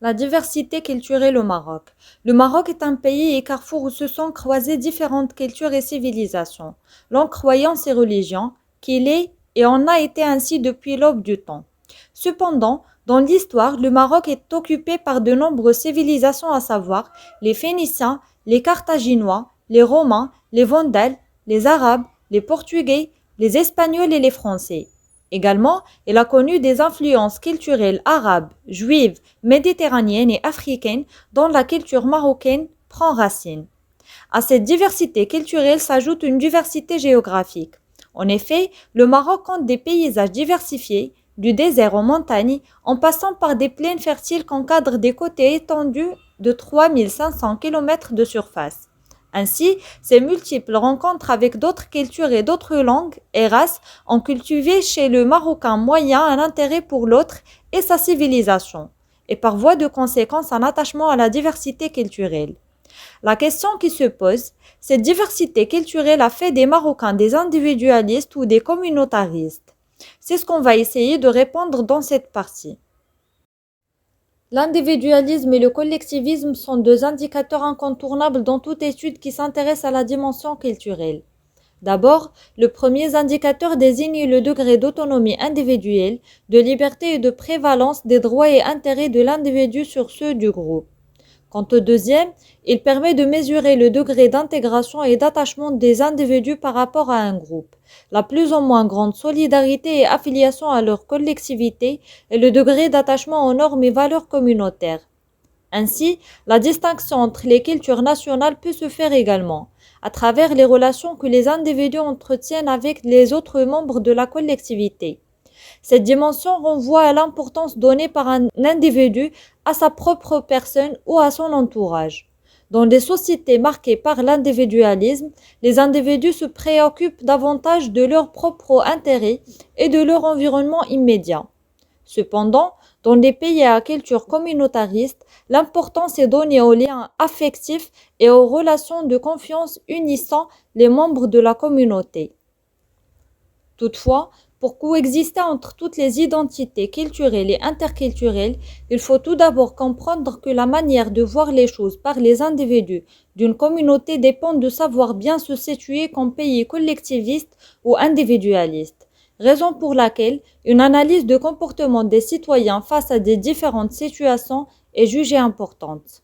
La diversité culturelle au Maroc. Le Maroc est un pays et carrefour où se sont croisées différentes cultures et civilisations, langues, croyances et religions, qu'il est et en a été ainsi depuis l'aube du temps. Cependant, dans l'histoire, le Maroc est occupé par de nombreuses civilisations, à savoir les Phéniciens, les Carthaginois, les Romains, les Vandales, les Arabes, les Portugais, les Espagnols et les Français. Également, il a connu des influences culturelles arabes, juives, méditerranéennes et africaines dont la culture marocaine prend racine. À cette diversité culturelle s'ajoute une diversité géographique. En effet, le Maroc compte des paysages diversifiés, du désert aux montagnes, en passant par des plaines fertiles qu'encadrent des côtes étendues de 3500 km de surface. Ainsi, ces multiples rencontres avec d'autres cultures et d'autres langues et races ont cultivé chez le Marocain moyen un intérêt pour l'autre et sa civilisation, et par voie de conséquence un attachement à la diversité culturelle. La question qui se pose, cette diversité culturelle a fait des Marocains des individualistes ou des communautaristes? C'est ce qu'on va essayer de répondre dans cette partie. L'individualisme et le collectivisme sont deux indicateurs incontournables dans toute étude qui s'intéresse à la dimension culturelle. D'abord, le premier indicateur désigne le degré d'autonomie individuelle, de liberté et de prévalence des droits et intérêts de l'individu sur ceux du groupe. Quant au deuxième, il permet de mesurer le degré d'intégration et d'attachement des individus par rapport à un groupe, la plus ou moins grande solidarité et affiliation à leur collectivité et le degré d'attachement aux normes et valeurs communautaires. Ainsi, la distinction entre les cultures nationales peut se faire également, à travers les relations que les individus entretiennent avec les autres membres de la collectivité. Cette dimension renvoie à l'importance donnée par un individu à sa propre personne ou à son entourage. Dans des sociétés marquées par l'individualisme, les individus se préoccupent davantage de leurs propres intérêts et de leur environnement immédiat. Cependant, dans des pays à culture communautariste, l'importance est donnée aux liens affectifs et aux relations de confiance unissant les membres de la communauté. Toutefois, pour coexister entre toutes les identités culturelles et interculturelles, il faut tout d'abord comprendre que la manière de voir les choses par les individus d'une communauté dépend de savoir bien se situer comme pays collectiviste ou individualiste. Raison pour laquelle une analyse de comportement des citoyens face à des différentes situations est jugée importante.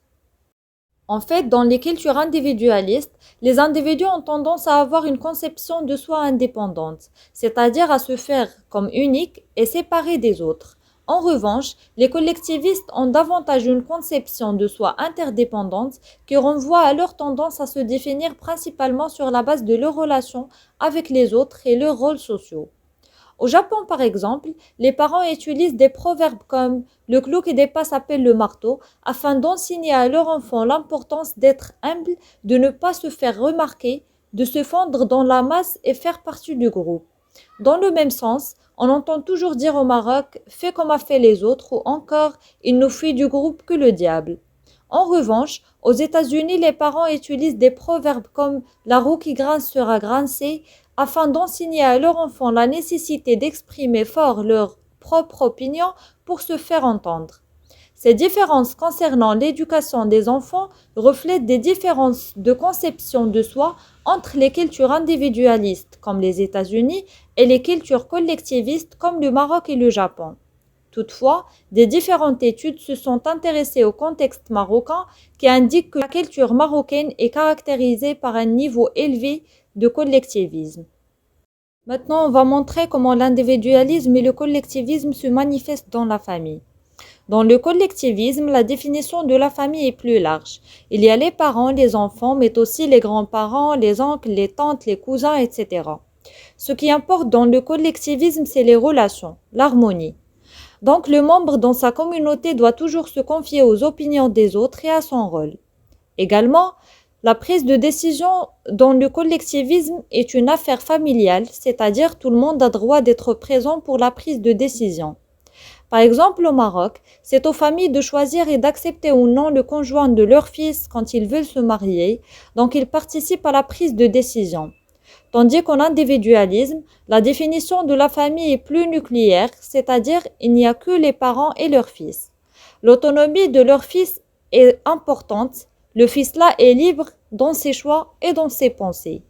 En fait, dans les cultures individualistes, les individus ont tendance à avoir une conception de soi indépendante, c'est-à-dire à se faire comme unique et séparé des autres. En revanche, les collectivistes ont davantage une conception de soi interdépendante qui renvoie à leur tendance à se définir principalement sur la base de leurs relations avec les autres et leurs rôles sociaux. Au Japon, par exemple, les parents utilisent des proverbes comme le clou qui dépasse appelle le marteau afin d'enseigner à leur enfant l'importance d'être humble, de ne pas se faire remarquer, de se fondre dans la masse et faire partie du groupe. Dans le même sens, on entend toujours dire au Maroc fais comme a fait les autres ou encore il ne fuit du groupe que le diable. En revanche, aux États-Unis, les parents utilisent des proverbes comme la roue qui grince sera grincée afin d'enseigner à leur enfant la nécessité d'exprimer fort leur propre opinion pour se faire entendre. Ces différences concernant l'éducation des enfants reflètent des différences de conception de soi entre les cultures individualistes comme les États-Unis et les cultures collectivistes comme le Maroc et le Japon. Toutefois, des différentes études se sont intéressées au contexte marocain qui indiquent que la culture marocaine est caractérisée par un niveau élevé de collectivisme. Maintenant, on va montrer comment l'individualisme et le collectivisme se manifestent dans la famille. Dans le collectivisme, la définition de la famille est plus large. Il y a les parents, les enfants, mais aussi les grands-parents, les oncles, les tantes, les cousins, etc. Ce qui importe dans le collectivisme, c'est les relations, l'harmonie. Donc, le membre dans sa communauté doit toujours se confier aux opinions des autres et à son rôle. Également, la prise de décision dans le collectivisme est une affaire familiale, c'est-à-dire tout le monde a droit d'être présent pour la prise de décision. Par exemple, au Maroc, c'est aux familles de choisir et d'accepter ou non le conjoint de leur fils quand ils veulent se marier, donc ils participent à la prise de décision. Tandis qu'en individualisme, la définition de la famille est plus nucléaire, c'est-à-dire il n'y a que les parents et leurs fils. L'autonomie de leur fils est importante. Le fils là est libre dans ses choix et dans ses pensées.